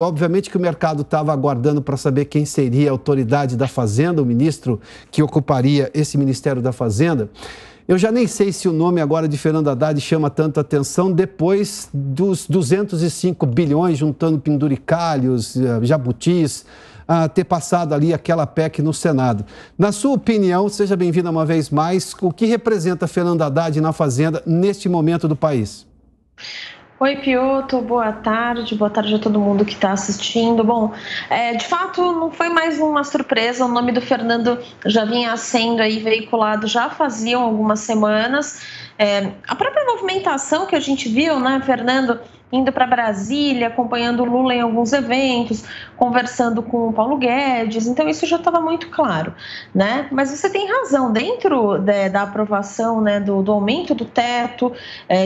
Obviamente que o mercado estava aguardando para saber quem seria a autoridade da Fazenda, o ministro que ocuparia esse Ministério da Fazenda. Eu já nem sei se o nome agora de Fernando Haddad chama tanta atenção depois dos 205 bilhões, juntando penduricalhos, jabutis, ter passado ali aquela PEC no Senado. Na sua opinião, seja bem-vindo uma vez mais, o que representa Fernando Haddad na Fazenda neste momento do país? Oi, Piotr, boa tarde a todo mundo que está assistindo. Bom, de fato, não foi mais uma surpresa, o nome do Fernando já vinha sendo aí veiculado já faziam algumas semanas. A própria movimentação que a gente viu, né, Fernando, indo para Brasília, acompanhando o Lula em alguns eventos, conversando com o Paulo Guedes, então isso já estava muito claro, né? Mas você tem razão, dentro da aprovação, né, do aumento do teto,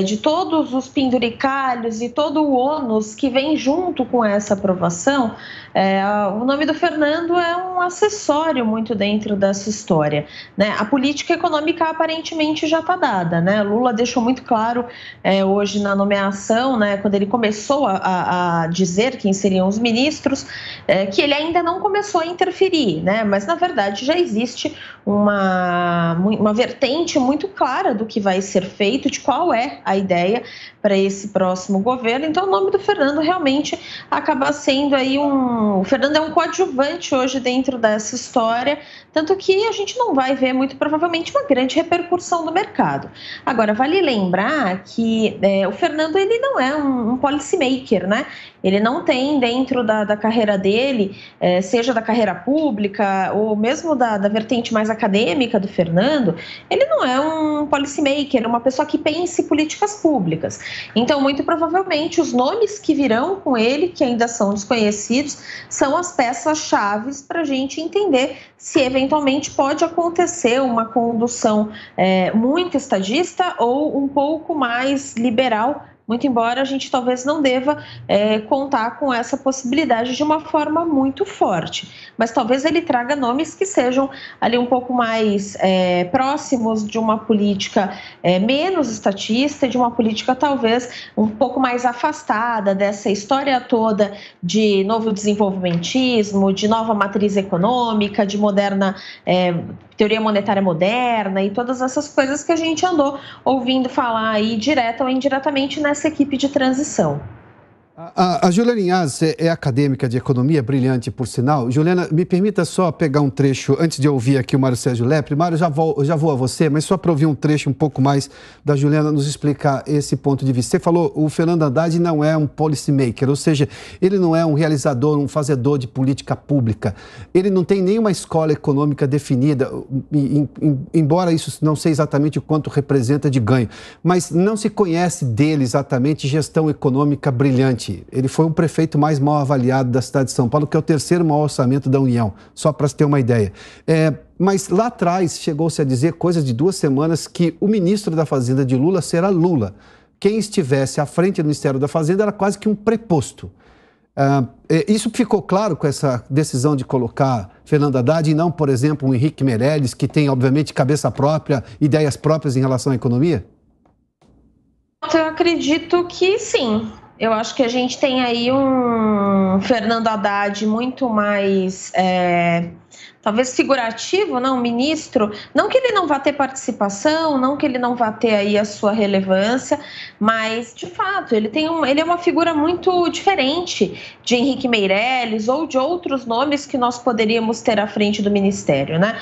de todos os penduricalhos e todo o ônus que vem junto com essa aprovação, o nome do Fernando é um acessório muito dentro dessa história, né? A política econômica aparentemente já está dada, né? Lula deixou muito claro hoje na nomeação, né, quando ele começou a dizer quem seriam os ministros, que ele ainda não começou a interferir, né? Mas na verdade já existe uma vertente muito clara do que vai ser feito, de qual é a ideia para esse próximo governo. Então o nome do Fernando realmente acaba sendo aí o Fernando é um coadjuvante hoje dentro dessa história, tanto que a gente não vai ver muito provavelmente uma grande repercussão no mercado. Agora, vale lembrar que o Fernando ele não é um policymaker, né? Ele não tem dentro da carreira dele, seja da carreira pública ou mesmo da vertente mais acadêmica do Fernando, ele não é um policymaker, uma pessoa que pense políticas públicas. Então, muito provavelmente, os nomes que virão com ele, que ainda são desconhecidos, são as peças-chave para a gente entender se eventualmente pode acontecer uma condução muito estadista ou um pouco mais liberal, muito embora a gente talvez não deva contar com essa possibilidade de uma forma muito forte. Mas talvez ele traga nomes que sejam ali um pouco mais próximos de uma política menos estatista, de uma política talvez um pouco mais afastada dessa história toda de novo desenvolvimentismo, de nova matriz econômica, de moderna teoria monetária moderna e todas essas coisas que a gente andou ouvindo falar aí direta ou indiretamente nessa equipe de transição. A Juliana Inhas é acadêmica de economia, brilhante por sinal. Juliana, me permita só pegar um trecho, antes de ouvir aqui o Mário Sérgio Lepre. Mário, eu já vou a você, mas só para ouvir um trecho um pouco mais da Juliana nos explicar esse ponto de vista. Você falou, o Fernando Haddad não é um policymaker, ou seja, ele não é um realizador, um fazedor de política pública. Ele não tem nenhuma escola econômica definida, embora isso não sei exatamente o quanto representa de ganho, mas não se conhece dele exatamente gestão econômica brilhante. Ele foi o prefeito mais mal avaliado da cidade de São Paulo, que é o terceiro maior orçamento da União, só para se ter uma ideia. Mas lá atrás chegou-se a dizer, coisa de 2 semanas, que o ministro da Fazenda de Lula será Lula. Quem estivesse à frente do Ministério da Fazenda era quase que um preposto. Isso ficou claro com essa decisão de colocar Fernando Haddad e não, por exemplo, o Henrique Meirelles, que tem, obviamente, cabeça própria, ideias próprias em relação à economia? Eu acredito que sim. Eu acho que a gente tem aí um Fernando Haddad muito mais, talvez figurativo, não? Um ministro, não que ele não vá ter participação, não que ele não vá ter aí a sua relevância, mas, de fato, ele é uma figura muito diferente de Henrique Meirelles ou de outros nomes que nós poderíamos ter à frente do Ministério, né?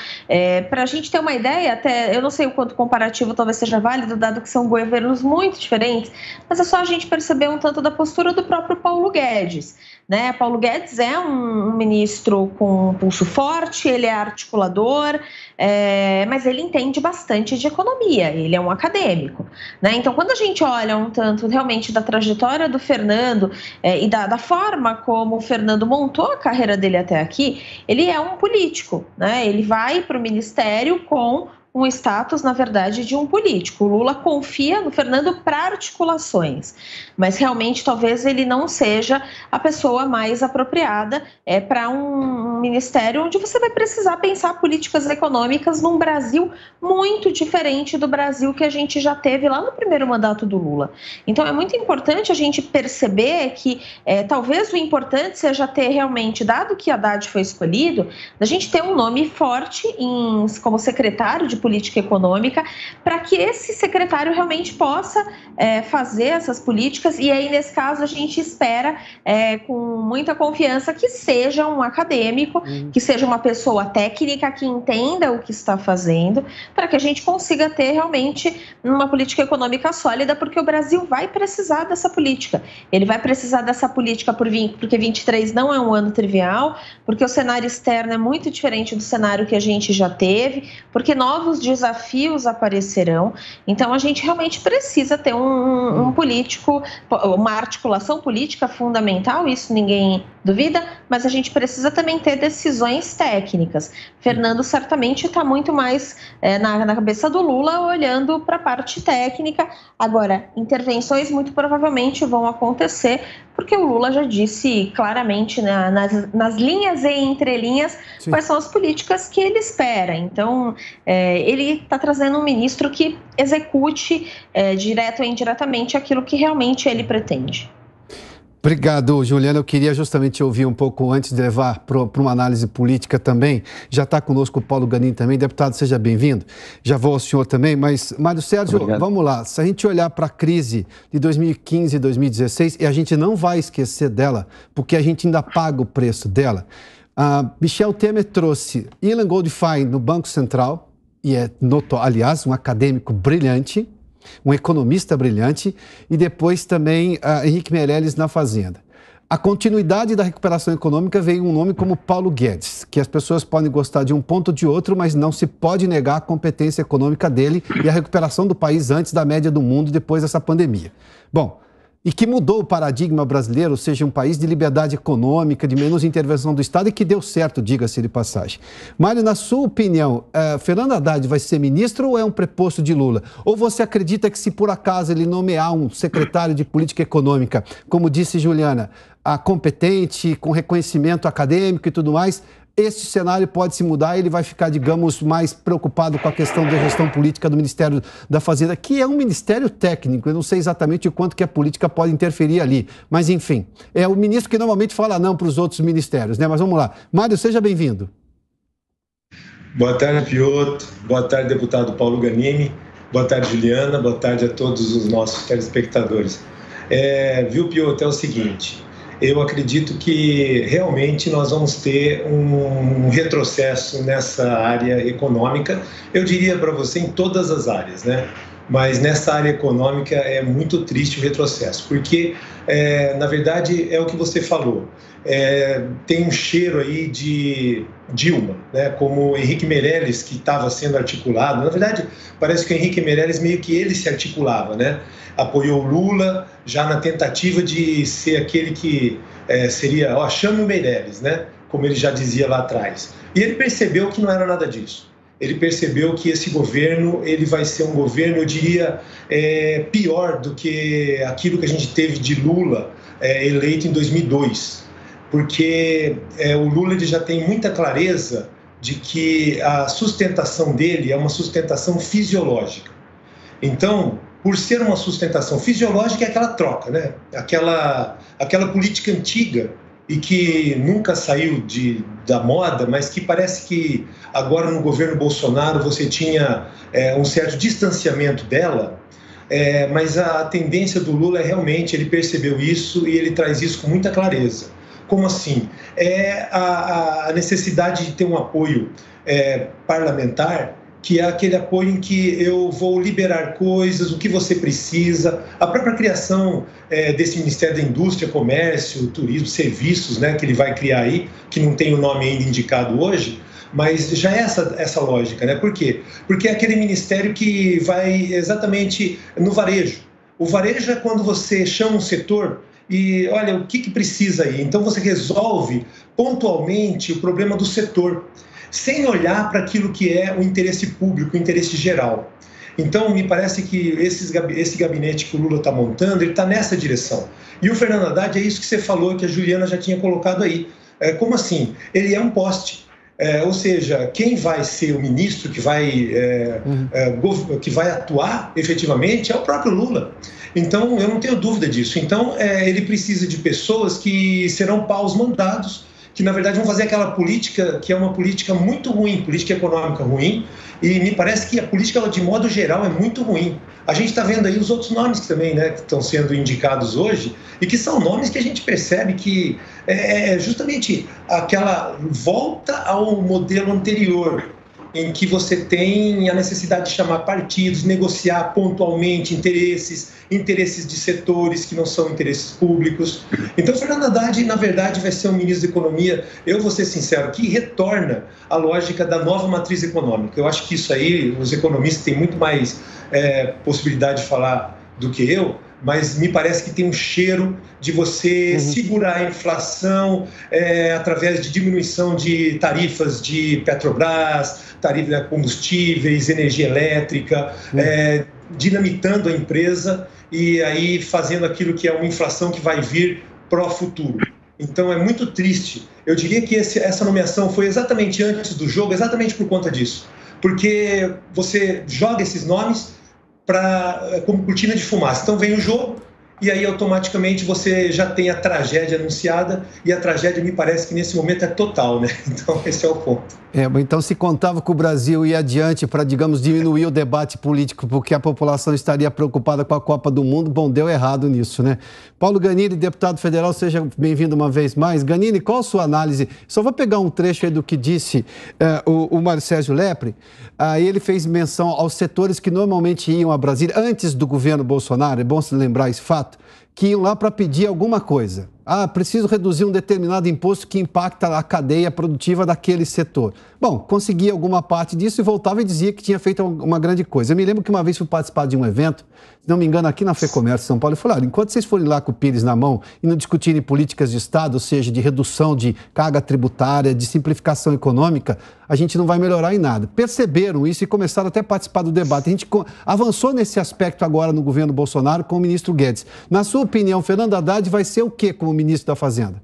Para a gente ter uma ideia, até, eu não sei o quanto comparativo talvez seja válido, dado que são governos muito diferentes, mas é só a gente perceber um tanto da postura do próprio Paulo Guedes, né? Paulo Guedes é um ministro com um pulso forte, ele é articulador, mas ele entende bastante de economia, ele é um acadêmico, né? Então, quando a gente olha um tanto realmente da trajetória do Fernando e da forma como o Fernando montou a carreira dele até aqui, ele é um político, né? Ele vai para o ministério com um status, na verdade, de um político. O Lula confia no Fernando para articulações, mas realmente talvez ele não seja a pessoa mais apropriada para um ministério onde você vai precisar pensar políticas econômicas num Brasil muito diferente do Brasil que a gente já teve lá no primeiro mandato do Lula. Então é muito importante a gente perceber que talvez o importante seja ter realmente, dado que Haddad foi escolhido, a gente ter um nome forte como secretário de política econômica, para que esse secretário realmente possa fazer essas políticas, e aí nesse caso a gente espera com muita confiança que seja um acadêmico, que seja uma pessoa técnica que entenda o que está fazendo, para que a gente consiga ter realmente uma política econômica sólida, porque o Brasil vai precisar dessa política. Ele vai precisar dessa política porque 23 não é um ano trivial, porque o cenário externo é muito diferente do cenário que a gente já teve, porque novos desafios aparecerão. Então a gente realmente precisa ter um político, uma articulação política fundamental, isso ninguém duvida, mas a gente precisa também ter decisões técnicas. Fernando certamente está muito mais na cabeça do Lula, olhando para a parte técnica. Agora, intervenções muito provavelmente vão acontecer, porque o Lula já disse claramente nas linhas e entrelinhas quais são as políticas que ele espera. Então, ele está trazendo um ministro que execute direto ou indiretamente aquilo que realmente ele pretende. Obrigado, Juliana. Eu queria justamente ouvir um pouco, antes de levar para uma análise política também. Já está conosco o Paulo Ganin também. Deputado, seja bem-vindo. Já vou ao senhor também, mas, Mário Sérgio, obrigado. Vamos lá. Se a gente olhar para a crise de 2015 e 2016, e a gente não vai esquecer dela, porque a gente ainda paga o preço dela, Michel Temer trouxe Ilan Goldfein no Banco Central, e aliás, um acadêmico brilhante, um economista brilhante, e depois também Henrique Meirelles na Fazenda. A continuidade da recuperação econômica veio um nome como Paulo Guedes, que as pessoas podem gostar de um ponto ou de outro, mas não se pode negar a competência econômica dele e a recuperação do país antes da média do mundo depois dessa pandemia. Bom, e que mudou o paradigma brasileiro, ou seja, um país de liberdade econômica, de menos intervenção do Estado, e que deu certo, diga-se de passagem. Mário, na sua opinião, Fernando Haddad vai ser ministro ou é um preposto de Lula? Ou você acredita que, se por acaso ele nomear um secretário de política econômica, como disse Juliana, competente, com reconhecimento acadêmico e tudo mais, esse cenário pode se mudar e ele vai ficar, digamos, mais preocupado com a questão da gestão política do Ministério da Fazenda, que é um ministério técnico. Eu não sei exatamente o quanto que a política pode interferir ali, mas enfim, é o ministro que normalmente fala não para os outros ministérios, né? Mas vamos lá. Mário, seja bem-vindo. Boa tarde, Piotr. Boa tarde, deputado Paulo Ganini. Boa tarde, Juliana. Boa tarde a todos os nossos telespectadores. Viu, Piotr, é o seguinte... Eu acredito que realmente nós vamos ter um retrocesso nessa área econômica. Eu diria para você em todas as áreas, né? Mas nessa área econômica é muito triste o retrocesso, porque, na verdade, é o que você falou. Tem um cheiro aí de Dilma, né? Como Henrique Meirelles, que estava sendo articulado. Na verdade, parece que o Henrique Meirelles meio que ele se articulava, né? Apoiou Lula já na tentativa de ser aquele que seria, chama o Meirelles, né? Como ele já dizia lá atrás. E ele percebeu que não era nada disso. Ele percebeu que esse governo ele vai ser um governo, eu diria, pior do que aquilo que a gente teve de Lula eleito em 2002. Porque o Lula ele já tem muita clareza de que a sustentação dele é uma sustentação fisiológica. Então, por ser uma sustentação fisiológica, é aquela troca, né? Aquela política antiga e que nunca saiu da moda, mas que parece que agora no governo Bolsonaro você tinha um certo distanciamento dela, mas a tendência do Lula é realmente, ele percebeu isso e ele traz isso com muita clareza. Como assim? A necessidade de ter um apoio parlamentar, que é aquele apoio em que eu vou liberar coisas, o que você precisa, a própria criação desse Ministério da Indústria, Comércio, Turismo, Serviços, né, que ele vai criar aí, que não tem o nome ainda indicado hoje, mas já é essa lógica, né? Por quê? Porque é aquele ministério que vai exatamente no varejo. O varejo é quando você chama um setor e olha, o que precisa aí? Então você resolve pontualmente o problema do setor. sem olhar para aquilo que é o interesse público, o interesse geral. Então, me parece que esse gabinete que o Lula está montando, ele está nessa direção. E o Fernando Haddad, é isso que você falou, que a Juliana já tinha colocado aí. Como assim? Ele é um poste. Ou seja, quem vai ser o ministro que vai atuar efetivamente é o próprio Lula. Então, eu não tenho dúvida disso. Então, ele precisa de pessoas que serão paus mandados, que, na verdade, vão fazer aquela política que é uma política muito ruim, política econômica ruim, e me parece que a política, de modo geral, é muito ruim. A gente está vendo aí os outros nomes que também, né, que estão sendo indicados hoje, e que são nomes que a gente percebe que é justamente aquela volta ao modelo anterior, em que você tem a necessidade de chamar partidos, negociar pontualmente interesses de setores que não são interesses públicos. Então, Fernando Haddad, na verdade, vai ser um ministro da Economia, eu vou ser sincero, que retorna à lógica da nova matriz econômica. Eu acho que isso aí, os economistas têm muito mais possibilidade de falar do que eu, mas me parece que tem um cheiro de você segurar a inflação através de diminuição de tarifas de Petrobras, tarifas de combustíveis, energia elétrica, dinamitando a empresa e aí fazendo aquilo que é uma inflação que vai vir pro futuro. Então, é muito triste. Eu diria que essa nomeação foi exatamente antes do jogo, exatamente por conta disso. Porque você joga esses nomes como cortina de fumaça. Então vem o jogo e aí automaticamente você já tem a tragédia anunciada e a tragédia me parece que nesse momento é total, né? Então esse é o ponto. Então se contava que o Brasil ia adiante para, digamos, diminuir o debate político porque a população estaria preocupada com a Copa do Mundo. Bom, deu errado nisso, né? Paulo Ganini, deputado federal, seja bem-vindo uma vez mais. Ganini, qual a sua análise? Só vou pegar um trecho aí do que disse o Mário Sérgio Lepre. Aí ele fez menção aos setores que normalmente iam a Brasília antes do governo Bolsonaro, é bom se lembrar esse fato, que iam lá para pedir alguma coisa. Preciso reduzir um determinado imposto que impacta a cadeia produtiva daquele setor. Bom, conseguia alguma parte disso e voltava e dizia que tinha feito uma grande coisa. Eu me lembro que uma vez fui participar de um evento, se não me engano, aqui na FEComércio São Paulo, e falei, enquanto vocês forem lá com o Pires na mão e não discutirem políticas de Estado, ou seja, de redução de carga tributária, de simplificação econômica, a gente não vai melhorar em nada. Perceberam isso e começaram até a participar do debate. A gente avançou nesse aspecto agora no governo Bolsonaro com o ministro Guedes. Na sua opinião, Fernando Haddad vai ser o quê como ministro da Fazenda?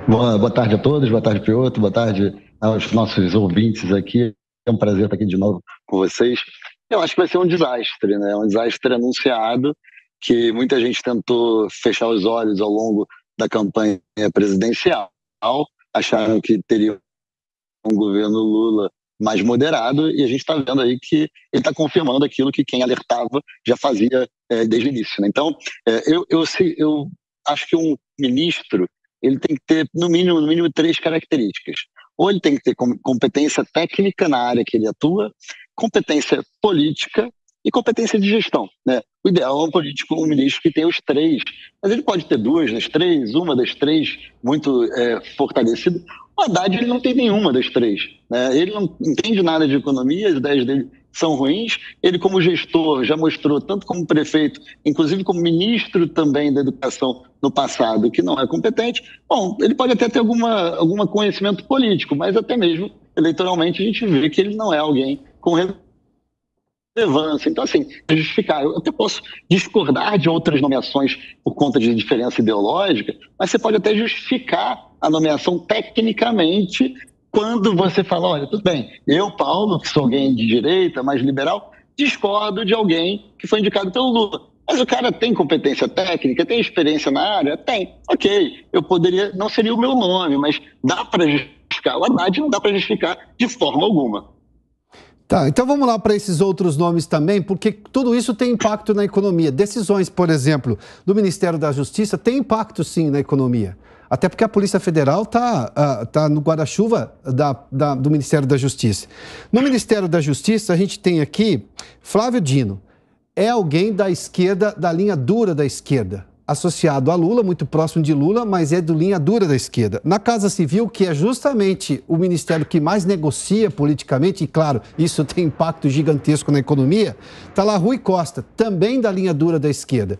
Boa tarde a todos, boa tarde, Piotr, boa tarde aos nossos ouvintes aqui. É um prazer estar aqui de novo com vocês. Eu acho que vai ser um desastre, né? Um desastre anunciado, que muita gente tentou fechar os olhos ao longo da campanha presidencial, acharam que teria um governo Lula mais moderado, e a gente está vendo aí que ele está confirmando aquilo que quem alertava já fazia desde o início, né? Então, eu acho que um ministro ele tem que ter, no mínimo 3 características. Ou ele tem que ter competência técnica na área que ele atua, competência política e competência de gestão, né? O ideal é um ministro que tenha os 3, mas ele pode ter 2 das 3, uma das 3 muito fortalecida. O Haddad ele não tem nenhuma das 3, né? Ele não entende nada de economia, as ideias dele são ruins. Ele, como gestor, já mostrou, tanto como prefeito, inclusive como ministro também da educação no passado, que não é competente. Bom, ele pode até ter algum conhecimento político, mas até mesmo eleitoralmente a gente vê que ele não é alguém com relevância. Então, assim, justificar. Eu até posso discordar de outras nomeações por conta de diferença ideológica, mas você pode até justificar a nomeação tecnicamente quando você fala, olha, tudo bem, eu, Paulo, que sou alguém de direita, mais liberal, discordo de alguém que foi indicado pelo Lula. Mas o cara tem competência técnica, tem experiência na área? Tem. Ok, eu poderia, não seria o meu nome, mas dá para justificar. O Haddad não dá para justificar de forma alguma. Tá, então vamos lá para esses outros nomes também, porque tudo isso tem impacto na economia. Decisões, por exemplo, do Ministério da Justiça tem impacto sim na economia. Até porque a Polícia Federal tá no guarda-chuva do Ministério da Justiça. No Ministério da Justiça, a gente tem aqui Flávio Dino. É alguém da esquerda, da linha dura da esquerda. associado a Lula, muito próximo de Lula, mas é do linha dura da esquerda. Na Casa Civil, que é justamente o ministério que mais negocia politicamente, e claro, isso tem impacto gigantesco na economia, está lá Rui Costa, também da linha dura da esquerda.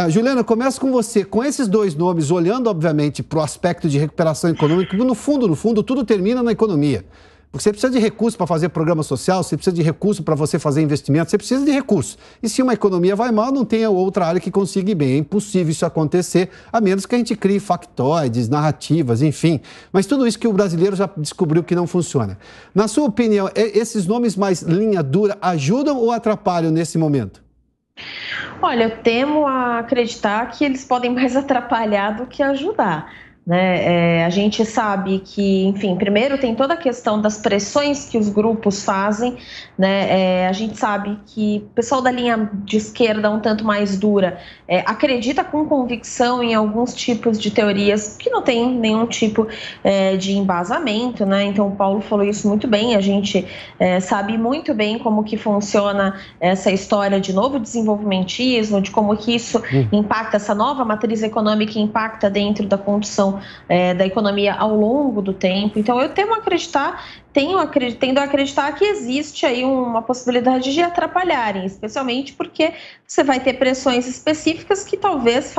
Juliana, começo com você. Com esses dois nomes, olhando obviamente para o aspecto de recuperação econômica, no fundo, tudo termina na economia. Porque você precisa de recursos para fazer programa social, você precisa de recursos para você fazer investimento, você precisa de recursos. E se uma economia vai mal, não tem outra área que consiga ir bem. É impossível isso acontecer, a menos que a gente crie factoides, narrativas, enfim. Mas tudo isso que o brasileiro já descobriu que não funciona. Na sua opinião, esses nomes mais linha dura ajudam ou atrapalham nesse momento? Olha, eu temo a acreditar que eles podem mais atrapalhar do que ajudar. Né? A gente sabe que, enfim, primeiro tem toda a questão das pressões que os grupos fazem, né? A gente sabe que o pessoal da linha de esquerda, um tanto mais dura, acredita com convicção em alguns tipos de teorias que não tem nenhum tipo de embasamento, né? Então o Paulo falou isso muito bem, a gente sabe muito bem como que funciona essa história de novo desenvolvimentismo, de como que isso impacta, essa nova matriz econômica impacta dentro da condução da economia ao longo do tempo. Então eu temo acreditar, tendo a acreditar que existe aí uma possibilidade de atrapalharem, especialmente porque você vai ter pressões específicas que talvez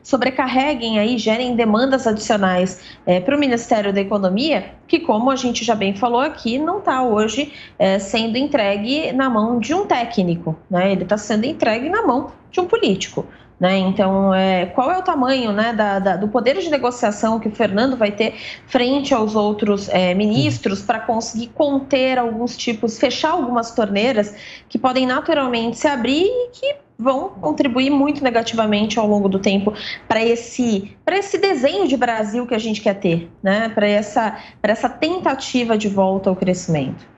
sobrecarreguem aí, gerem demandas adicionais para o Ministério da Economia, que, como a gente já bem falou aqui, não está hoje sendo entregue na mão de um técnico, né? Ele está sendo entregue na mão de um político. Né? Então, qual é o tamanho, né, do poder de negociação que o Fernando vai ter frente aos outros ministros para conseguir conter alguns tipos, fechar algumas torneiras que podem naturalmente se abrir e que vão contribuir muito negativamente ao longo do tempo para esse desenho de Brasil que a gente quer ter, né? Para essa tentativa de volta ao crescimento.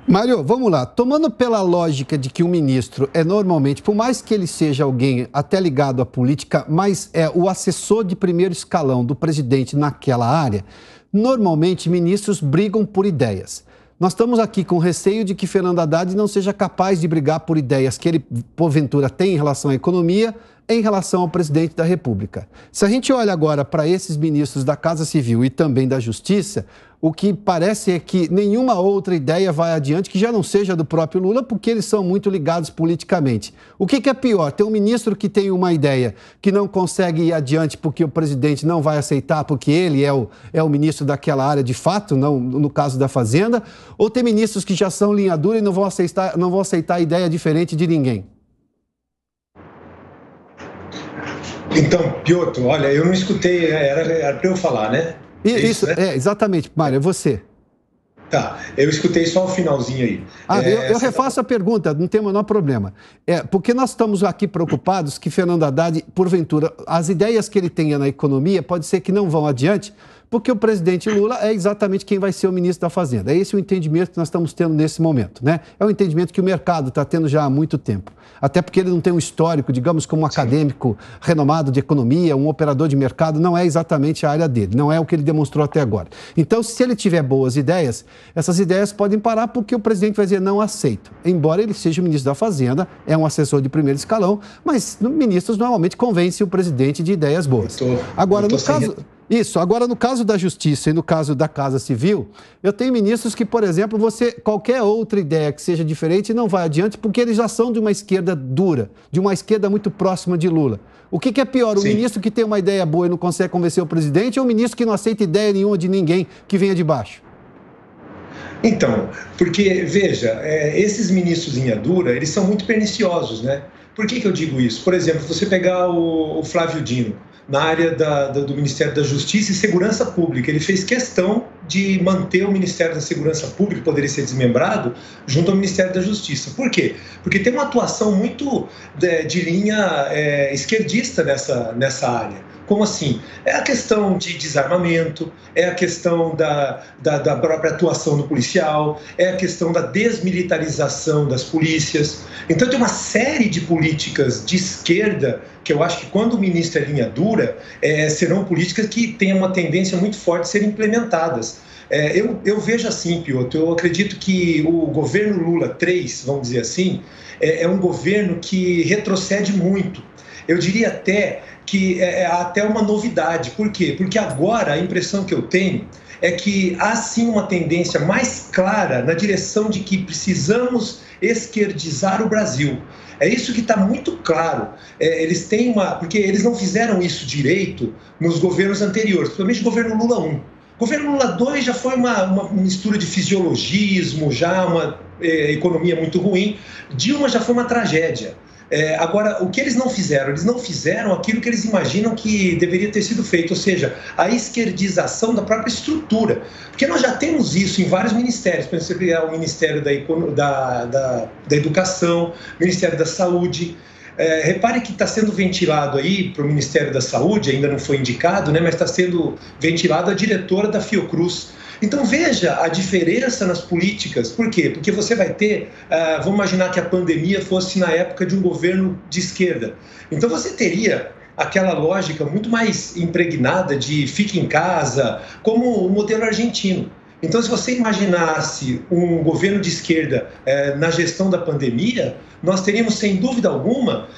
Mário, vamos lá. Tomando pela lógica de que um ministro é normalmente, por mais que ele seja alguém até ligado à política, mas é o assessor de primeiro escalão do presidente naquela área, normalmente ministros brigam por ideias. Nós estamos aqui com receio de que Fernando Haddad não seja capaz de brigar por ideias que ele, porventura, tem em relação à economia, em relação ao presidente da República. Se a gente olha agora para esses ministros da Casa Civil e também da Justiça, o que parece é que nenhuma outra ideia vai adiante que já não seja do próprio Lula, porque eles são muito ligados politicamente. O que é pior? Ter um ministro que tem uma ideia que não consegue ir adiante porque o presidente não vai aceitar, porque ele é o ministro daquela área de fato, não no caso da Fazenda, ou ter ministros que já são linha dura e não vão aceitar ideia diferente de ninguém? Então, Piotr, olha, eu não escutei, era para eu falar, né? Isso, né? Exatamente, Mário, é você. Tá, eu escutei só o finalzinho aí. Eu refaço a pergunta, não tem o menor problema. Porque nós estamos aqui preocupados que Fernando Haddad, porventura, as ideias que ele tenha na economia, pode ser que não vão adiante, porque o presidente Lula é exatamente quem vai ser o ministro da Fazenda. É esse o entendimento que nós estamos tendo nesse momento, né? É um entendimento que o mercado está tendo já há muito tempo. Até porque ele não tem um histórico, digamos, como um acadêmico renomado de economia, um operador de mercado, não é exatamente a área dele, não é o que ele demonstrou até agora. Então, se ele tiver boas ideias, essas ideias podem parar porque o presidente vai dizer não aceito. Embora ele seja o ministro da Fazenda, é um assessor de primeiro escalão, mas ministros normalmente convencem o presidente de ideias boas. Agora, no caso... Isso. Agora, no caso da Justiça e no caso da Casa Civil, eu tenho ministros que, por exemplo, qualquer outra ideia que seja diferente não vai adiante porque eles já são de uma esquerda dura, de uma esquerda muito próxima de Lula. O que é pior, o ministro que tem uma ideia boa e não consegue convencer o presidente ou o ministro que não aceita ideia nenhuma de ninguém que venha de baixo? Então, porque, veja, esses ministros linha dura, eles são muito perniciosos, né? Por que eu digo isso? Por exemplo, você pegar o Flávio Dino, na área do Ministério da Justiça e Segurança Pública. Ele fez questão de manter o Ministério da Segurança Pública, que poderia ser desmembrado, junto ao Ministério da Justiça. Por quê? Porque tem uma atuação muito de linha esquerdista nessa área. Como assim? É a questão de desarmamento, é a questão da própria atuação do policial, é a questão da desmilitarização das polícias. Então tem uma série de políticas de esquerda que eu acho que quando o ministro é linha dura, serão políticas que têm uma tendência muito forte de serem implementadas. Eu vejo assim, Piotr, eu acredito que o governo Lula 3, vamos dizer assim, é um governo que retrocede muito. Eu diria até que é até uma novidade. Por quê? Porque agora a impressão que eu tenho é que há sim uma tendência mais clara na direção de que precisamos esquerdizar o Brasil. É isso que está muito claro. Eles têm porque eles não fizeram isso direito nos governos anteriores, principalmente o governo Lula I. O governo Lula II já foi uma mistura de fisiologismo, já uma economia muito ruim. Dilma já foi uma tragédia. Agora, o que eles não fizeram? Eles não fizeram aquilo que eles imaginam que deveria ter sido feito, ou seja, a esquerdização da própria estrutura. Porque nós já temos isso em vários ministérios. Por exemplo, o Ministério da Educação, o Ministério da Saúde. Repare que está sendo ventilado aí para o Ministério da Saúde, ainda não foi indicado, né, mas está sendo ventilado a diretora da Fiocruz. Então veja a diferença nas políticas. Por quê? Porque você vai ter, vamos imaginar que a pandemia fosse na época de um governo de esquerda. Então você teria aquela lógica muito mais impregnada de fique em casa, como o modelo argentino. Então, se você imaginasse um governo de esquerda na gestão da pandemia, nós teríamos, sem dúvida alguma,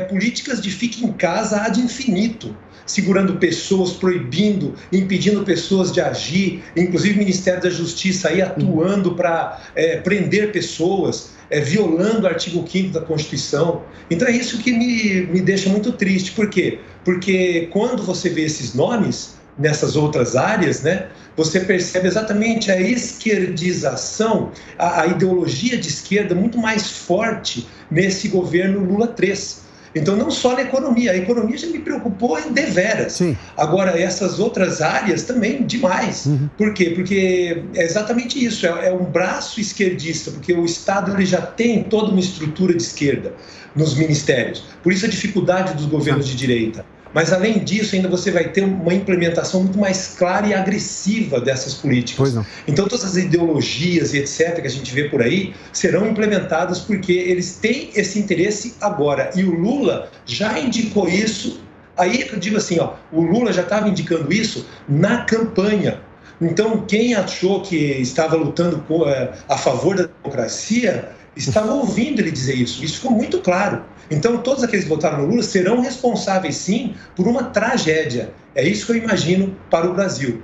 políticas de fique em casa ad infinito, segurando pessoas, proibindo, impedindo pessoas de agir, inclusive o Ministério da Justiça aí atuando para prender pessoas, violando o artigo 5º da Constituição. Então, é isso que me deixa muito triste. Por quê? Porque quando você vê esses nomes nessas outras áreas, né, você percebe exatamente a esquerdização, a ideologia de esquerda muito mais forte nesse governo Lula III. Então, não só na economia, a economia já me preocupou em deveras. Sim. Agora, essas outras áreas também demais. Por quê? Porque é exatamente isso, é um braço esquerdista, porque o Estado ele já tem toda uma estrutura de esquerda nos ministérios. Por isso a dificuldade dos governos de direita. Mas, além disso, ainda você vai ter uma implementação muito mais clara e agressiva dessas políticas. Pois não. Então, todas as ideologias e etc. que a gente vê por aí serão implementadas porque eles têm esse interesse agora. E o Lula já indicou isso. Aí eu digo assim, o Lula já estava indicando isso na campanha. Então, quem achou que estava lutando a favor da democracia estava ouvindo ele dizer isso. Isso ficou muito claro. Então, todos aqueles que votaram no Lula serão responsáveis, sim, por uma tragédia. É isso que eu imagino para o Brasil.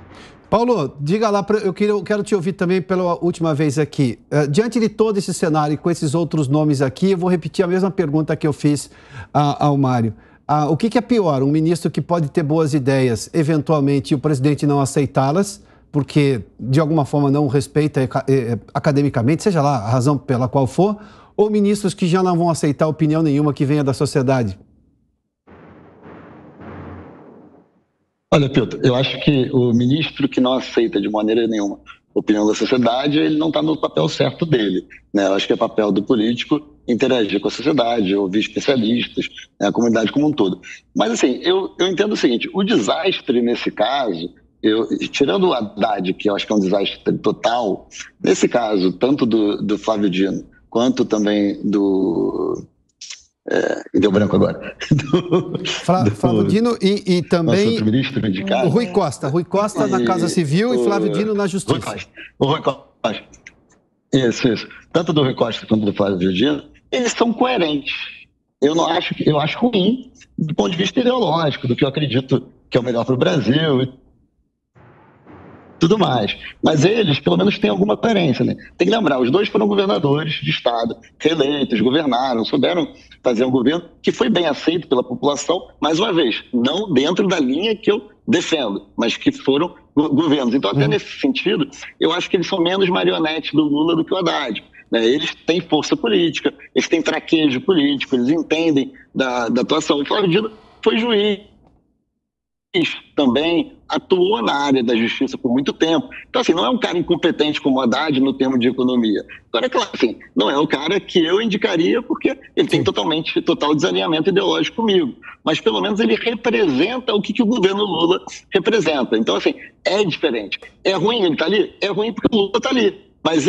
Paulo, diga lá, eu quero te ouvir também pela última vez aqui. Diante de todo esse cenário e com esses outros nomes aqui, eu vou repetir a mesma pergunta que eu fiz ao Mário. O que é pior? Um ministro que pode ter boas ideias, eventualmente, e o presidente não aceitá-las, porque de alguma forma não respeita academicamente, seja lá a razão pela qual for, ou ministros que já não vão aceitar opinião nenhuma que venha da sociedade? Olha, Piotr, eu acho que o ministro que não aceita de maneira nenhuma a opinião da sociedade, ele não está no papel certo dele, né? Eu acho que é papel do político interagir com a sociedade, ouvir especialistas, né, a comunidade como um todo. Mas, assim, eu entendo o seguinte, o desastre nesse caso, tirando o Haddad, que eu acho que é um desastre total, nesse caso, tanto do Flávio Dino, quanto também do... deu branco agora. Flávio Dino e também outro ministro indicado. O Rui Costa na Casa Civil e Flávio Dino na Justiça. O Rui Costa. Isso. Tanto do Rui Costa quanto do Flávio Dino, eles são coerentes. Eu acho ruim do ponto de vista ideológico, do que eu acredito que é o melhor para o Brasil e tudo mais. Mas eles, pelo menos, têm alguma coerência, né? Tem que lembrar, os dois foram governadores de estado, reeleitos, governaram, souberam fazer um governo que foi bem aceito pela população, mais uma vez, não dentro da linha que eu defendo, mas que foram governos. Então, até nesse sentido, eu acho que eles são menos marionetes do Lula do que o Haddad. Né? Eles têm força política, eles têm traquejo político, eles entendem da atuação. O Flávio Dino foi juiz, também atuou na área da justiça por muito tempo. Então, assim, não é um cara incompetente como o Haddad no termo de economia. Agora, é claro, assim, não é o cara que eu indicaria porque ele tem total desalinhamento ideológico comigo. Mas, pelo menos, ele representa o que o governo Lula representa. Então, assim, é diferente. É ruim ele estar ali? É ruim porque o Lula está ali. Mas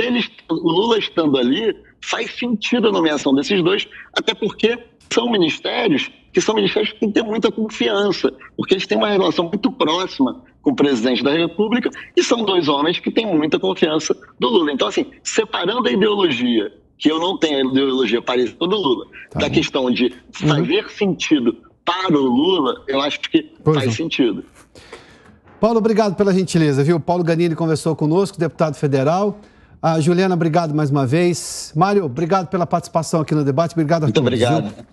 o Lula estando ali, faz sentido a nomeação desses dois, até porque são ministérios que têm que ter muita confiança, porque eles têm uma relação muito próxima com o presidente da República e são dois homens que têm muita confiança do Lula. Então, assim, separando a ideologia, que eu não tenho a ideologia parecida do Lula, da questão de fazer sentido para o Lula, eu acho que faz sentido. Paulo, obrigado pela gentileza, viu? Paulo Ganini conversou conosco, deputado federal. A Juliana, obrigado mais uma vez. Mário, obrigado pela participação aqui no debate. Obrigado a todos. Muito obrigado. Viu?